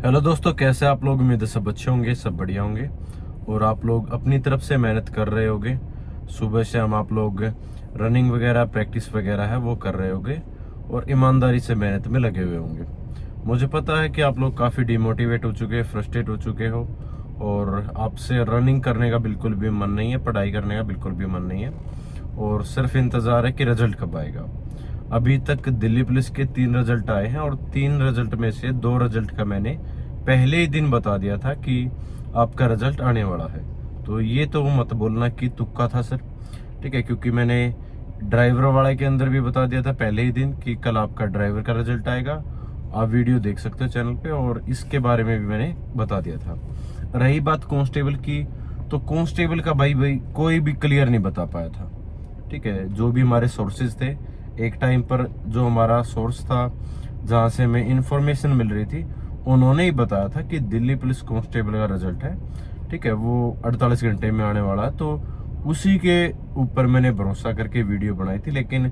Hello दोस्तों, कैसे आप लोग? उम्मीद है सब अच्छे होंगे, सब बढ़िया होंगे और आप लोग अपनी तरफ से मेहनत कर रहे होगे। सुबह से हम आप लोग रनिंग वगैरह प्रैक्टिस वगैरह है वो कर रहे होगे और ईमानदारी से मेहनत में लगे हुए होंगे। मुझे पता है कि आप लोग काफ़ी डिमोटिवेट हो चुके, फ्रस्ट्रेट हो चुके हो और आपसे रनिंग करने का बिल्कुल भी मन नहीं है, पढ़ाई करने का बिल्कुल भी मन नहीं है और सिर्फ इंतज़ार है कि रिजल्ट कब आएगा। अभी तक दिल्ली पुलिस के 3 रिजल्ट आए हैं और 3 रिजल्ट में से 2 रिजल्ट का मैंने पहले ही दिन बता दिया था कि आपका रिजल्ट आने वाला है। तो ये तो मत बोलना कि तुक्का था सर, ठीक है, क्योंकि मैंने ड्राइवर वाले के अंदर भी बता दिया था पहले ही दिन कि कल आपका ड्राइवर का रिजल्ट आएगा। आप वीडियो देख सकते हो चैनल पे, और इसके बारे में भी मैंने बता दिया था। रही बात कांस्टेबल की, तो कांस्टेबल का भाई कोई भी क्लियर नहीं बता पाया था, ठीक है। जो भी हमारे सोर्सेज थे, एक टाइम पर जो हमारा सोर्स था जहाँ से हमें इंफॉर्मेशन मिल रही थी, उन्होंने ही बताया था कि दिल्ली पुलिस कांस्टेबल का रिजल्ट है, ठीक है, वो 48 घंटे में आने वाला है। तो उसी के ऊपर मैंने भरोसा करके वीडियो बनाई थी, लेकिन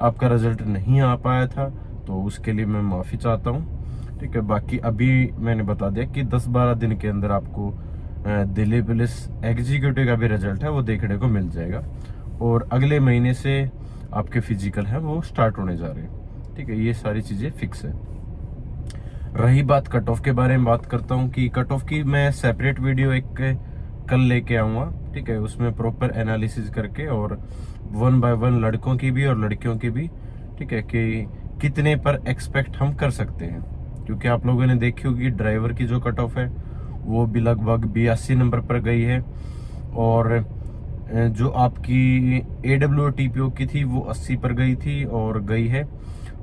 आपका रिजल्ट नहीं आ पाया था, तो उसके लिए मैं माफ़ी चाहता हूँ, ठीक है। बाकी अभी मैंने बता दिया कि 10-12 दिन के अंदर आपको दिल्ली पुलिस एग्जीक्यूटिव का भी रिजल्ट है वो देखने को मिल जाएगा और अगले महीने से आपके फिजिकल है वो स्टार्ट होने जा रहे हैं, ठीक है। ये सारी चीज़ें फिक्स है। रही बात कट ऑफ के बारे में, बात करता हूँ कि कट ऑफ की मैं सेपरेट वीडियो एक कल लेके आऊँगा, ठीक है। उसमें प्रॉपर एनालिसिस करके और 1 बाय 1 लड़कों की भी और लड़कियों की भी, ठीक है, कि कितने पर एक्सपेक्ट हम कर सकते हैं। क्योंकि आप लोगों ने देखी होगी ड्राइवर की जो कट ऑफ है वो भी लगभग 82 नंबर पर गई है और जो आपकी AWOTPO की थी वो 80 पर गई थी और गई है,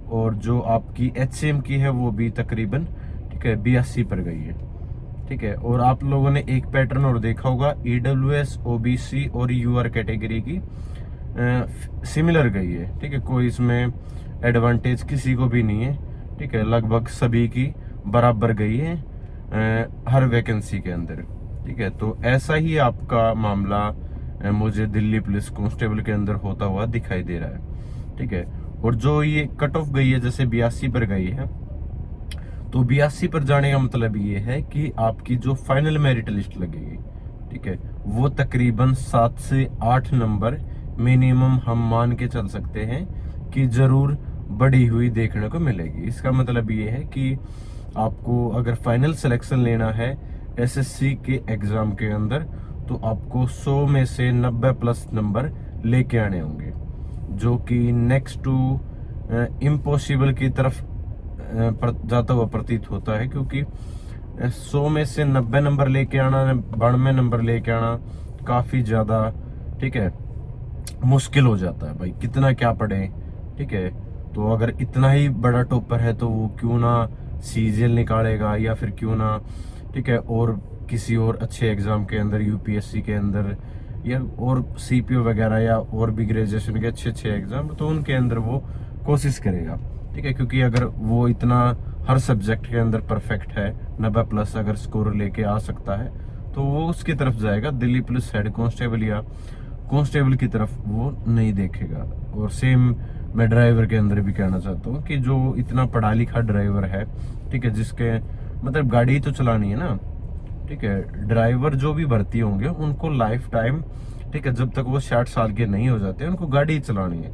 और जो आपकी HCM की है वो भी तकरीबन, ठीक है, 82 पर गई है, ठीक है। और आप लोगों ने एक पैटर्न और देखा होगा, EWS, OBC और UR कैटेगरी की सिमिलर गई है, ठीक है। कोई इसमें एडवांटेज किसी को भी नहीं है, ठीक है। लगभग सभी की बराबर गई है हर वैकेंसी के अंदर, ठीक है। तो ऐसा ही आपका मामला मुझे दिल्ली पुलिस कांस्टेबल के अंदर होता हुआ दिखाई दे रहा है, ठीक है। और जो ये कट ऑफ गई है, जैसे 82 पर गई है, तो 82 पर जाने का मतलब ये है कि आपकी जो फाइनल मेरिट लिस्ट लगेगी, ठीक है, वो तकरीबन 7 से 8 नंबर मिनिमम हम मान के चल सकते हैं कि जरूर बढ़ी हुई देखने को मिलेगी। इसका मतलब ये है कि आपको अगर फाइनल सिलेक्शन लेना है SSC के एग्जाम के अंदर, तो आपको 100 में से 90 प्लस नंबर लेके आने होंगे, जो कि नेक्स्ट टू इम्पॉसिबल की तरफ जाता हुआ प्रतीत होता है। क्योंकि 100 में से 90 नंबर लेके आना, 92 नंबर लेके आना काफ़ी ज़्यादा, ठीक है, मुश्किल हो जाता है। भाई कितना क्या पढ़े, ठीक है। तो अगर इतना ही बड़ा टॉपर है तो वो क्यों ना CGL निकालेगा, या फिर क्यों ना, ठीक है, और किसी और अच्छे एग्जाम के अंदर, UPSC के अंदर या और CPO वगैरह या और भी ग्रेजुएशन के अच्छे एग्जाम, तो उनके अंदर वो कोशिश करेगा, ठीक है। क्योंकि अगर वो इतना हर सब्जेक्ट के अंदर परफेक्ट है, 90 प्लस अगर स्कोर लेके आ सकता है, तो वो उसकी तरफ जाएगा। दिल्ली पुलिस हेड कांस्टेबल या कांस्टेबल की तरफ वो नहीं देखेगा। और सेम मैं ड्राइवर के अंदर भी कहना चाहता हूँ कि जो इतना पढ़ा लिखा ड्राइवर है, ठीक है, जिसके मतलब गाड़ी तो चलानी है ना, ठीक है। ड्राइवर जो भी भर्ती होंगे उनको लाइफ टाइम, ठीक है, जब तक वो 60 साल के नहीं हो जाते उनको गाड़ी चलानी है।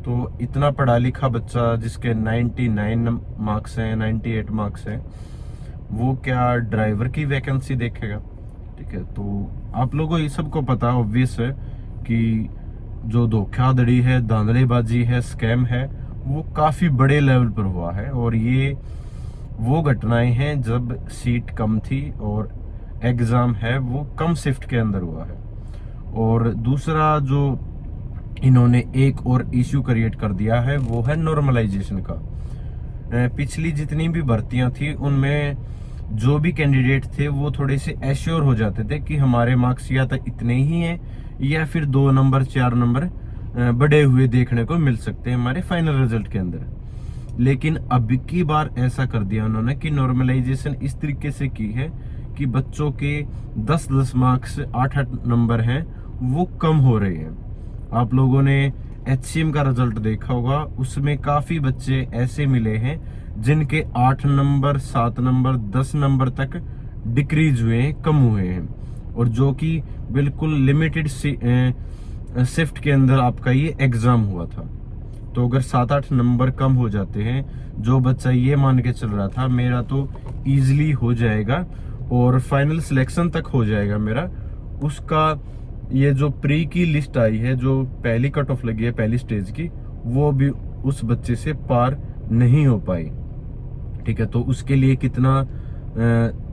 तो इतना पढ़ा लिखा बच्चा जिसके 99 मार्क्स हैं, 98 मार्क्स हैं, वो क्या ड्राइवर की वैकेंसी देखेगा, ठीक है। तो आप लोगों को ये सबको पता ऑब्वियस है कि जो धोखाधड़ी है, धांधलीबाजी है, स्कैम है, वो काफी बड़े लेवल पर हुआ है। और ये वो घटनाएं हैं जब सीट कम थी और एग्जाम है वो कम शिफ्ट के अंदर हुआ है। और दूसरा जो इन्होंने एक और इश्यू क्रिएट कर दिया है वो है नॉर्मलाइजेशन का। पिछली जितनी भी भर्तियां थी उनमें जो भी कैंडिडेट थे वो थोड़े से एश्योर हो जाते थे कि हमारे मार्क्स या तो इतने ही हैं या फिर 2 नंबर 4 नंबर बढ़े हुए देखने को मिल सकते हैं हमारे फाइनल रिजल्ट के अंदर। लेकिन अब की बार ऐसा कर दिया उन्होंने कि नॉर्मलाइजेशन इस तरीके से की है कि बच्चों के 10-10 मार्क्स 8-8 नंबर हैं वो कम हो रहे हैं। आप लोगों ने HCM का रिजल्ट देखा होगा, उसमें काफी बच्चे ऐसे मिले हैं जिनके 8 नंबर 7 नंबर 10 नंबर तक डिक्रीज हुए हैं, कम हुए हैं, और जो कि बिल्कुल लिमिटेड शिफ्ट के अंदर आपका ये एग्जाम हुआ था। तो अगर 7-8 नंबर कम हो जाते हैं, जो बच्चा ये मान के चल रहा था मेरा तो इजीली हो जाएगा और फाइनल सिलेक्शन तक हो जाएगा मेरा, उसका ये जो प्री की लिस्ट आई है, जो पहली कट ऑफ लगी है पहली स्टेज की, वो भी उस बच्चे से पार नहीं हो पाई। ठीक है, तो उसके लिए कितना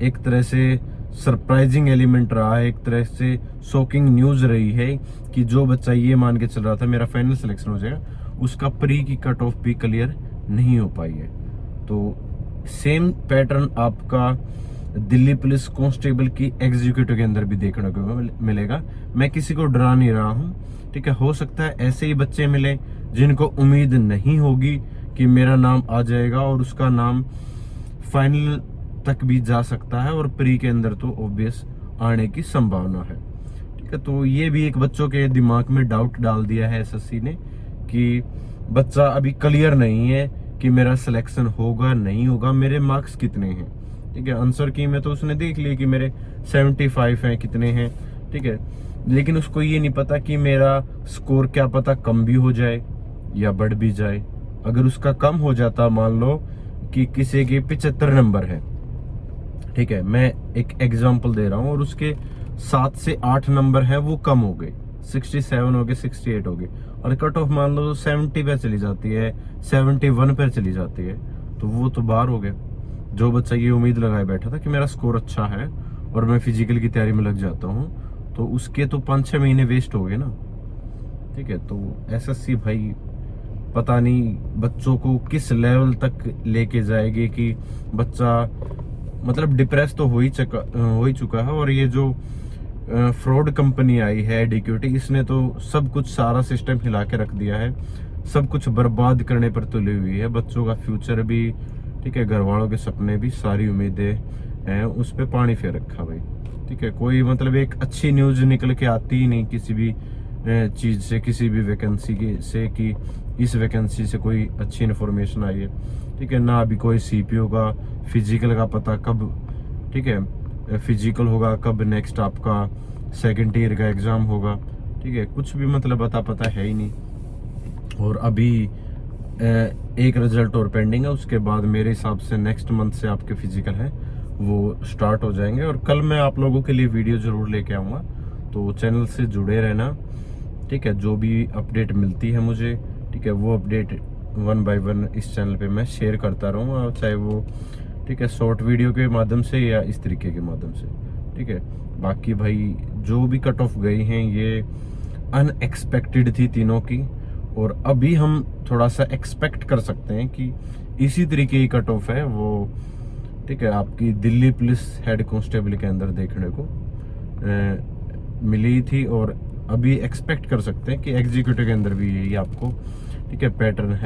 एक तरह से सरप्राइजिंग एलिमेंट रहा है, एक तरह से शॉकिंग न्यूज रही है कि जो बच्चा ये मान के चल रहा था मेरा फाइनल सिलेक्शन हो जाएगा, उसका प्री की कट ऑफ भी क्लियर नहीं हो पाई है। तो सेम पैटर्न आपका दिल्ली पुलिस कांस्टेबल की एग्जीक्यूटिव के अंदर भी देखने को मिलेगा। मैं किसी को डरा नहीं रहा हूँ, ठीक है, हो सकता है ऐसे ही बच्चे मिले जिनको उम्मीद नहीं होगी कि मेरा नाम आ जाएगा और उसका नाम फाइनल तक भी जा सकता है, और प्री के अंदर तो ऑब्वियस आने की संभावना है। ठीक है, तो ये भी एक बच्चों के दिमाग में डाउट डाल दिया है एसएससी ने कि बच्चा अभी क्लियर नहीं है कि मेरा सिलेक्शन होगा नहीं होगा, मेरे मार्क्स कितने हैं। ठीक है, आंसर की में तो उसने देख लिया कि मेरे 75 हैं, कितने हैं, ठीक है, लेकिन उसको ये नहीं पता कि मेरा स्कोर क्या पता कम भी हो जाए या बढ़ भी जाए। अगर उसका कम हो जाता, मान लो कि किसी के 75 नंबर है, ठीक है, मैं एक एग्जांपल दे रहा हूं, और उसके 7 से 8 नंबर है वो कम हो गए, 67 हो गए, 68 हो गए, और कट ऑफ मान लो 70 पे चली जाती है, 71 पे चली जाती है, तो वो तो बाहर हो गया। जो बच्चा ये उम्मीद लगाए बैठा था कि मेरा स्कोर अच्छा है और मैं फिजिकल की तैयारी में लग जाता हूँ, तो उसके तो 5-6 महीने वेस्ट हो गए ना। ठीक है, तो एसएससी भाई पता नहीं बच्चों को किस लेवल तक लेके जाएगी कि बच्चा मतलब डिप्रेस तो हो ही चुका है। और ये जो फ्रॉड कंपनी आई है डिक्यूटी, इसने तो सब कुछ सारा सिस्टम हिला के रख दिया है, सब कुछ बर्बाद करने पर तुली हुई है, बच्चों का फ्यूचर भी, ठीक है, घर वालों के सपने भी, सारी उम्मीदें हैं उस पर पानी फेर रखा भाई। ठीक है, कोई मतलब एक अच्छी न्यूज निकल के आती ही नहीं किसी भी चीज से, किसी भी वैकेंसी की से कि इस वैकेंसी से कोई अच्छी इन्फॉर्मेशन आई है। ठीक है, ना अभी कोई सीपीओ का फिजिकल का पता कब, ठीक है, फिजिकल होगा कब, नेक्स्ट आपका सेकंड ईयर का एग्जाम होगा, ठीक है, कुछ भी मतलब पता है ही नहीं। और अभी एक रिजल्ट और पेंडिंग है, उसके बाद मेरे हिसाब से नेक्स्ट मंथ से आपके फिजिकल है वो स्टार्ट हो जाएंगे, और कल मैं आप लोगों के लिए वीडियो जरूर लेके आऊँगा, तो चैनल से जुड़े रहना। ठीक है, जो भी अपडेट मिलती है मुझे, ठीक है, वो अपडेट 1 बाय 1 इस चैनल पे मैं शेयर करता रहूँगा, चाहे वो, ठीक है, शॉर्ट वीडियो के माध्यम से या इस तरीके के माध्यम से। ठीक है, बाकी भाई जो भी कट ऑफ गई हैं ये अनएक्सपेक्टेड थी तीनों की, और अभी हम थोड़ा सा एक्सपेक्ट कर सकते हैं कि इसी तरीके की कट ऑफ है वो, ठीक है, आपकी दिल्ली पुलिस हेड कांस्टेबल के अंदर देखने को मिली थी, और अभी एक्सपेक्ट कर सकते हैं कि एग्जीक्यूटिव के अंदर भी यही आपको, ठीक है, पैटर्न है।